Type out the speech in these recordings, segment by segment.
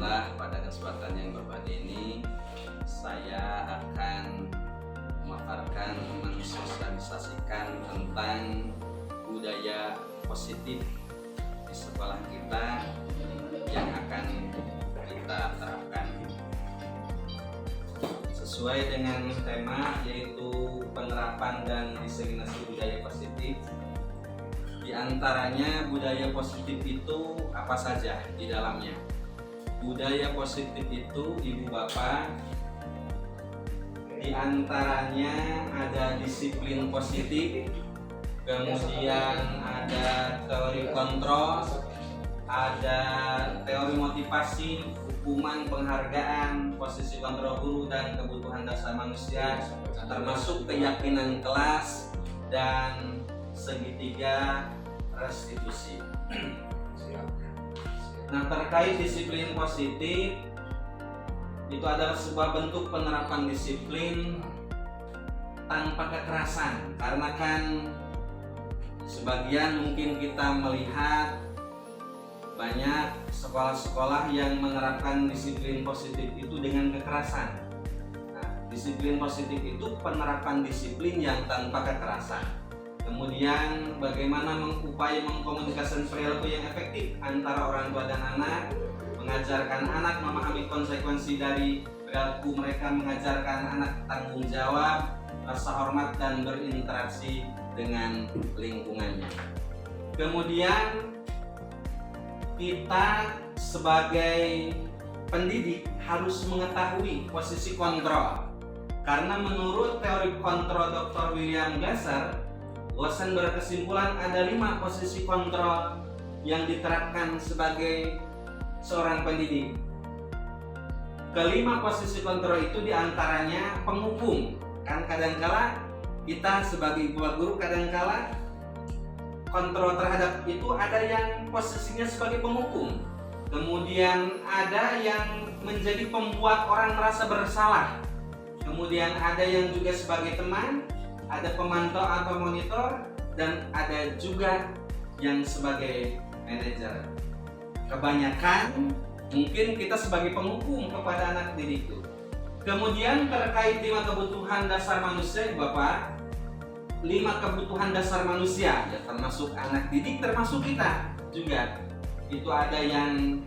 Alhamdulillah pada kesempatan yang berbahagia ini saya akan memaparkan, mensosialisasikan tentang budaya positif di sekolah kita yang akan kita terapkan sesuai dengan tema, yaitu penerapan dan diseminasi budaya positif. Di antaranya budaya positif itu apa saja di dalamnya? Budaya positif itu, Ibu Bapak, di antaranya ada disiplin positif, kemudian ada teori kontrol, ada teori motivasi, hukuman, penghargaan, posisi kontrol guru, dan kebutuhan dasar manusia, termasuk keyakinan kelas dan segitiga restitusi. Nah, terkait disiplin positif, itu adalah sebuah bentuk penerapan disiplin tanpa kekerasan, karena kan sebagian mungkin kita melihat banyak sekolah-sekolah yang menerapkan disiplin positif itu dengan kekerasan. Nah, disiplin positif itu penerapan disiplin yang tanpa kekerasan. Kemudian bagaimana upaya mengkomunikasikan perilaku yang efektif antara orang tua dan anak, mengajarkan anak memahami konsekuensi dari perilaku mereka, mengajarkan anak tanggung jawab, rasa hormat, dan berinteraksi dengan lingkungannya. Kemudian kita sebagai pendidik harus mengetahui posisi kontrol, karena menurut teori kontrol Dr. William Glasser, dosen berkesimpulan ada 5 posisi kontrol yang diterapkan sebagai seorang pendidik. Kelima posisi kontrol itu diantaranya penghukum. Kan kadangkala kita sebagai guru kadangkala kontrol terhadap itu ada yang posisinya sebagai penghukum. Kemudian ada yang menjadi pembuat orang merasa bersalah. Kemudian ada yang juga sebagai teman, ada pemantau atau monitor, dan ada juga yang sebagai manajer. Kebanyakan mungkin kita sebagai penghukum kepada anak didik itu. Kemudian terkait 5 kebutuhan dasar manusia, Bapak, 5 kebutuhan dasar manusia, ya termasuk anak didik, termasuk kita juga. Itu ada yang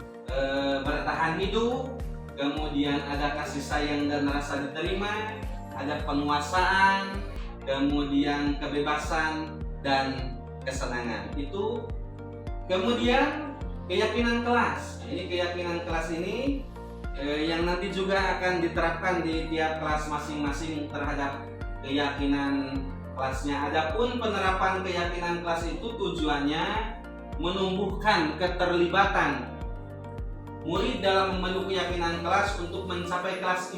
bertahan hidup, kemudian ada kasih sayang dan rasa diterima, ada penguasaan, kemudian kebebasan dan kesenangan. Itu kemudian keyakinan kelas. Ini keyakinan kelas ini yang nanti juga akan diterapkan di tiap kelas masing-masing terhadap keyakinan kelasnya. Adapun penerapan keyakinan kelas itu tujuannya menumbuhkan keterlibatan murid dalam memenuhi keyakinan kelas untuk mencapai kelas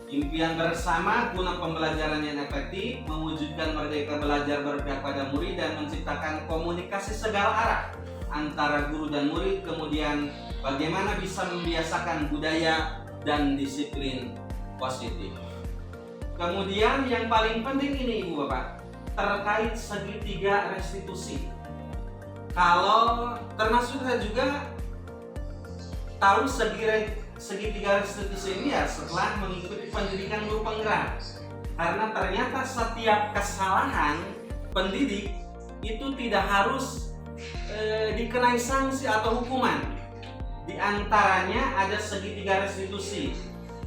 impian bersama guna pembelajaran yang efektif, mewujudkan merdeka belajar berpihak pada murid, dan menciptakan komunikasi segala arah antara guru dan murid. Kemudian bagaimana bisa membiasakan budaya dan disiplin positif. Kemudian yang paling penting ini, Ibu Bapak, terkait segitiga restitusi. Kalau termasuk saya juga tahu segitiga restitusi ini ya setelah mengikuti pendidikan guru penggerak, karena ternyata setiap kesalahan pendidik itu tidak harus dikenai sanksi atau hukuman. Di antaranya ada segitiga restitusi.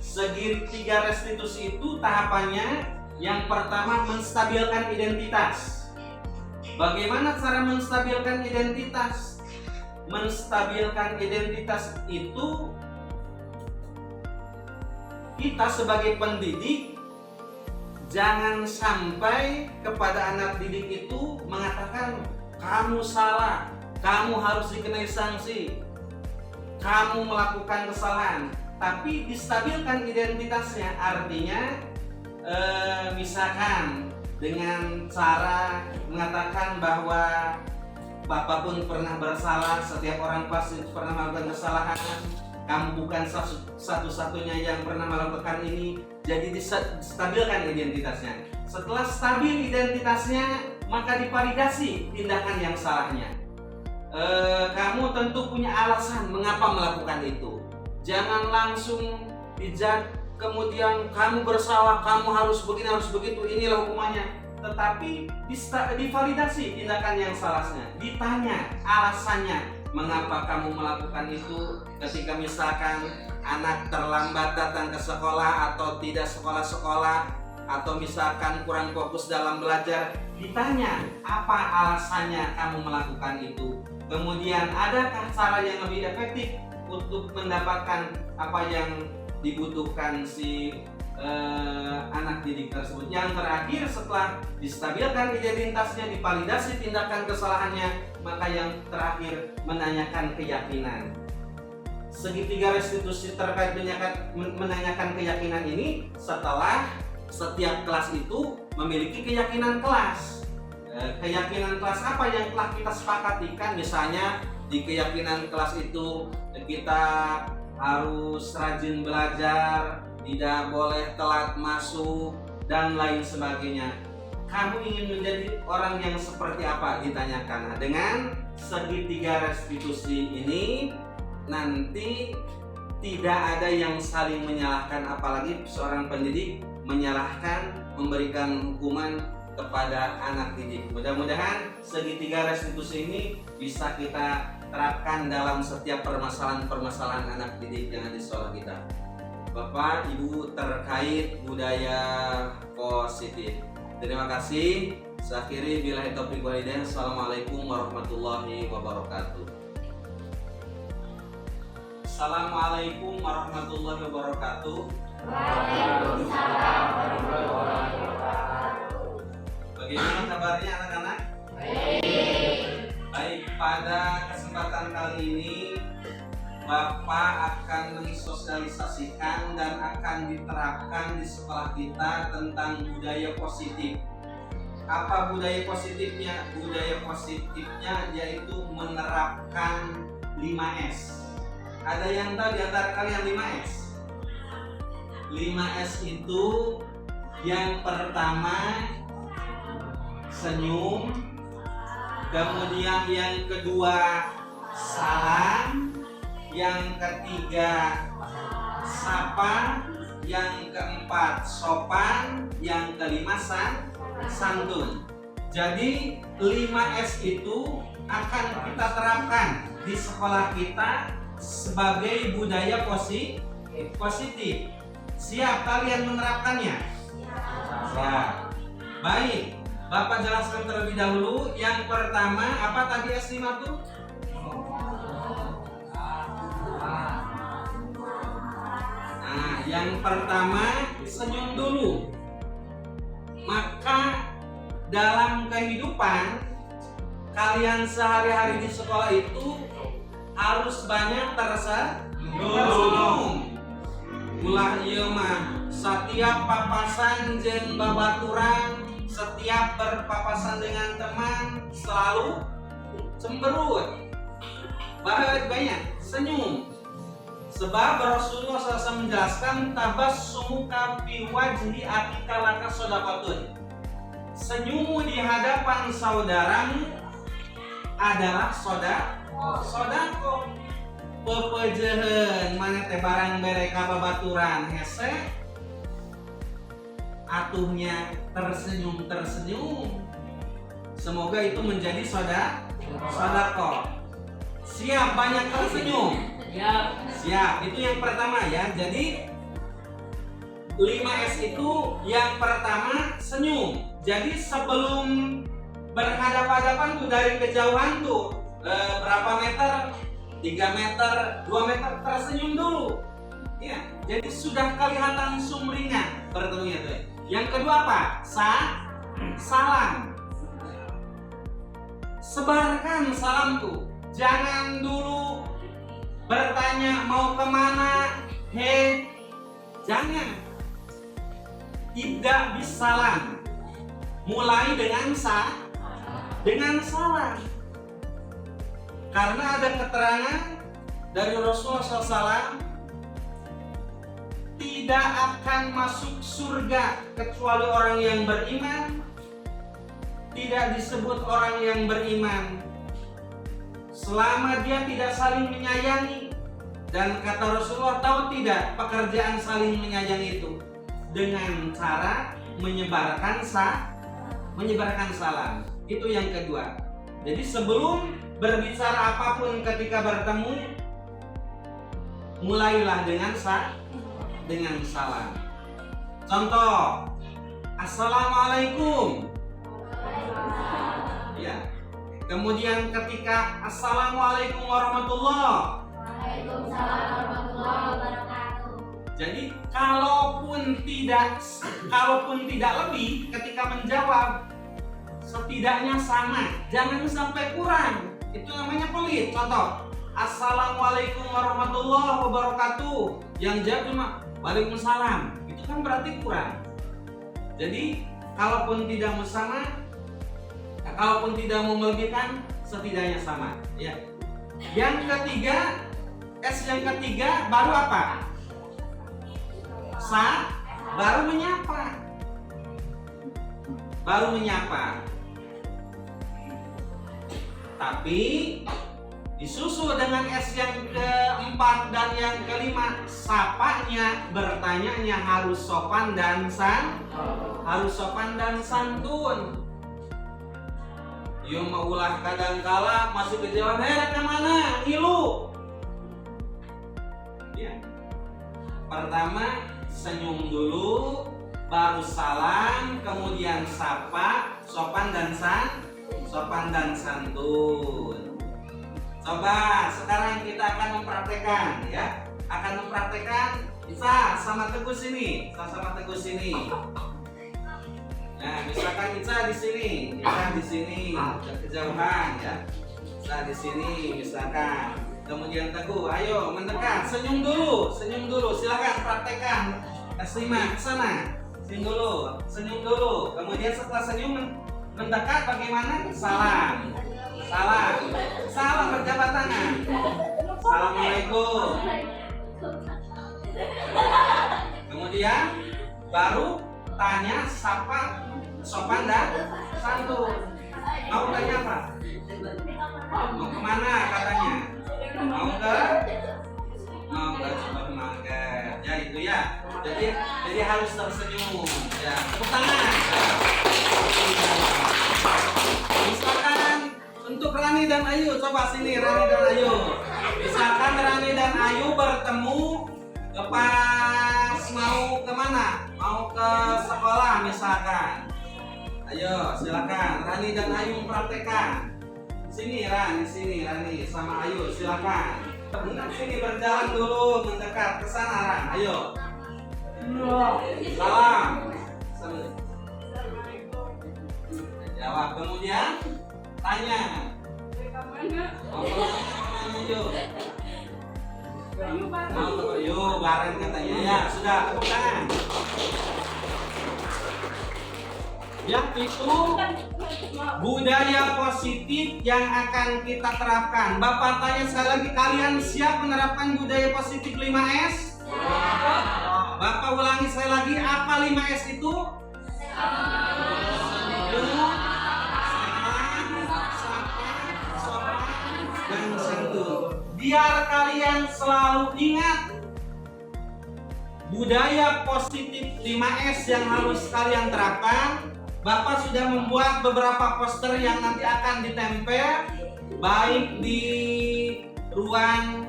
Segitiga restitusi itu tahapannya yang pertama menstabilkan identitas. Bagaimana cara menstabilkan identitas? Menstabilkan identitas itu kita sebagai pendidik jangan sampai kepada anak didik itu mengatakan kamu salah, kamu harus dikenai sanksi, kamu melakukan kesalahan, tapi distabilkan identitasnya. Artinya misalkan dengan cara mengatakan bahwa Bapak pun pernah bersalah, setiap orang pasti pernah melakukan kesalahan, kamu bukan satu-satunya yang pernah melakukan ini. Jadi distabilkan identitasnya. Setelah stabil identitasnya, maka divalidasi tindakan yang salahnya. kamu tentu punya alasan mengapa melakukan itu. Jangan langsung dijat, kemudian kamu bersalah, kamu harus begini, harus begitu, inilah hukumannya. Tetapi divalidasi tindakan yang salahnya, ditanya alasannya mengapa kamu melakukan itu. Ketika misalkan anak terlambat datang ke sekolah atau tidak sekolah-sekolah, atau misalkan kurang fokus dalam belajar, ditanya apa alasannya kamu melakukan itu. Kemudian adakah cara yang lebih efektif untuk mendapatkan apa yang dibutuhkan si anak didik tersebut. Yang terakhir, setelah distabilkan identitasnya, divalidasi tindakan kesalahannya, maka yang terakhir menanyakan keyakinan. Segitiga restitusi terkait menanyakan keyakinan ini setelah setiap kelas itu memiliki keyakinan kelas. Keyakinan kelas apa yang telah kita sepakatikan? Misalnya di keyakinan kelas itu kita harus rajin belajar, tidak boleh telat masuk, dan lain sebagainya. Kamu ingin menjadi orang yang seperti apa? Ditanyakan. Nah, dengan segitiga restitusi ini nanti tidak ada yang saling menyalahkan, apalagi seorang pendidik menyalahkan, memberikan hukuman kepada anak didik. Mudah-mudahan segitiga restitusi ini bisa kita terapkan dalam setiap permasalahan anak didik yang ada di sekolah kita. Bapak, Ibu, terkait budaya positif. Terima kasih. Saya akhiri, billahi taufiq wal hidayah. Assalamualaikum warahmatullahi wabarakatuh. Assalamualaikum warahmatullahi wabarakatuh. Waalaikumsalam warahmatullahi wabarakatuh. Bagaimana kabarnya anak-anak? Baik, pada kesempatan kali ini Bapak akan mensosialisasikan dan akan diterapkan di sekolah kita tentang budaya positif. Apa budaya positifnya? Budaya positifnya yaitu menerapkan 5S. Ada yang tahu di antara kalian 5S? 5S itu yang pertama senyum, kemudian yang kedua salam, yang ketiga sapa, yang keempat sopan, yang kelima santun. Jadi 5S itu akan kita terapkan di sekolah kita sebagai budaya positif. Siap kalian menerapkannya? Siap. Baik, Bapak jelaskan terlebih dahulu. Yang pertama, apa tadi S5 tuh? Nah, yang pertama senyum dulu. Maka dalam kehidupan kalian sehari-hari di sekolah itu harus banyak tersenyum. Ulah ieu mah setiap papasan jeung babaturan, setiap berpapasan dengan teman selalu cemberut. Banyak senyum. Sebab Rasulullah SAW menjelaskan tabassumuka fi wajhi akika laka shadaqatun. Senyummu di hadapan saudaramu adalah sodako. Pepejeun mana teh barang bere ka babaturan hese atuhnya tersenyum. Semoga itu menjadi sodako. Siap banyak tersenyum. Siap, itu yang pertama ya. Jadi 5S itu yang pertama senyum. Jadi sebelum berhadapan-hadapan tuh dari kejauhan tuh berapa meter, 3 meter, 2 meter, tersenyum dulu. Ya, jadi sudah kelihatan sumringah bertemunya tuh. Yang kedua apa? Salam. Sebarkan salam tuh. Jangan dulu bertanya mau kemana, jangan. Tidak bisalam. Mulai dengan salam. Karena ada keterangan dari Rasulullah SAW, tidak akan masuk surga kecuali orang yang beriman. Tidak disebut orang yang beriman selama dia tidak saling menyayangi. Dan kata Rasulullah, tahu tidak pekerjaan saling menyayangi itu? Dengan cara menyebarkan salam. Itu yang kedua. Jadi sebelum berbicara apapun ketika bertemu, mulailah dengan salam. Contoh, Assalamualaikum. Ya. Kemudian ketika Assalamualaikum warahmatullah. Waalaikumsalam warahmatullahi wabarakatuh. Jadi kalaupun tidak lebih ketika menjawab, setidaknya sama, jangan sampai kurang. Itu namanya pelit. Contoh, Assalamualaikum warahmatullahi wabarakatuh. Yang jawab cuma Waalaikumsalam. Itu kan berarti kurang. Jadi kalaupun tidak mau melebihkan, setidaknya sama. Ya. Yang ketiga, yang ketiga baru apa? Baru menyapa. Tapi disusul dengan S yang keempat dan yang kelima, sapanya, bertanyanya harus sopan dan santun. Yo maulah kadangkala masih kejauhan, ke mana? Ngilu. Ya. Pertama senyum dulu, baru salam, kemudian sapa, sopan dan santun. Coba sekarang kita akan mempraktekkan, ya. Ica sama Teguh sini, Nah, misalkan Ica di sini, kejauhan, ya. Ica di sini, misalkan. Kemudian Teguh, ayo mendekat, senyum dulu, silakan praktekkan. S5 ke sana, senyum dulu. Kemudian setelah senyum mendekat, bagaimana? Salam berjabat tangan. Assalamualaikum. Kemudian baru tanya, sapa, sopan dan santun. Mau tanya apa? Mau kemana katanya? Mau ke supermarket. Ya itu ya. Jadi harus tersenyum. Ya, tepuk tangan. Misalkan untuk Rani dan Ayu, coba sini Rani dan Ayu. Misalkan Rani dan Ayu bertemu pas mau kemana? Mau ke sekolah misalkan. Ayo silakan Rani dan Ayu mempraktekkan. Sini Rani sama Ayu silakan. Sini berjalan dulu mendekat ke sana Ran. Ayo. Salam. Jawab, kemudian tanya. Yuk bareng katanya. Ya sudah, tepuk tangan. Yang itu budaya positif yang akan kita terapkan. Bapak tanya sekali lagi, kalian siap menerapkan budaya positif 5S? Bapak ulangi sekali lagi, apa 5S itu? Dan santun. Biar kalian selalu ingat budaya positif 5S yang harus kalian terapkan. Bapak sudah membuat beberapa poster yang nanti akan ditempel baik di ruang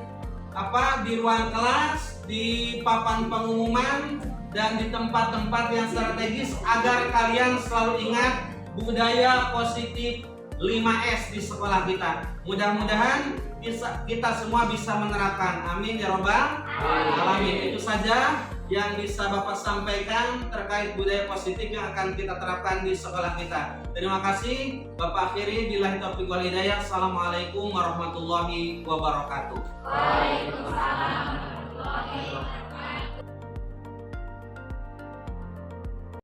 kelas, di papan pengumuman, dan di tempat-tempat yang strategis agar kalian selalu ingat budaya positif 5S di sekolah kita. Mudah-mudahan kita semua bisa menerapkan. Amin ya robbal alamin. Itu saja yang bisa Bapak sampaikan terkait budaya positif yang akan kita terapkan di sekolah kita. Terima kasih. Bapak akhiri billahi taufiq wal hidayah. Assalamualaikum warahmatullahi wabarakatuh. Waalaikumsalam.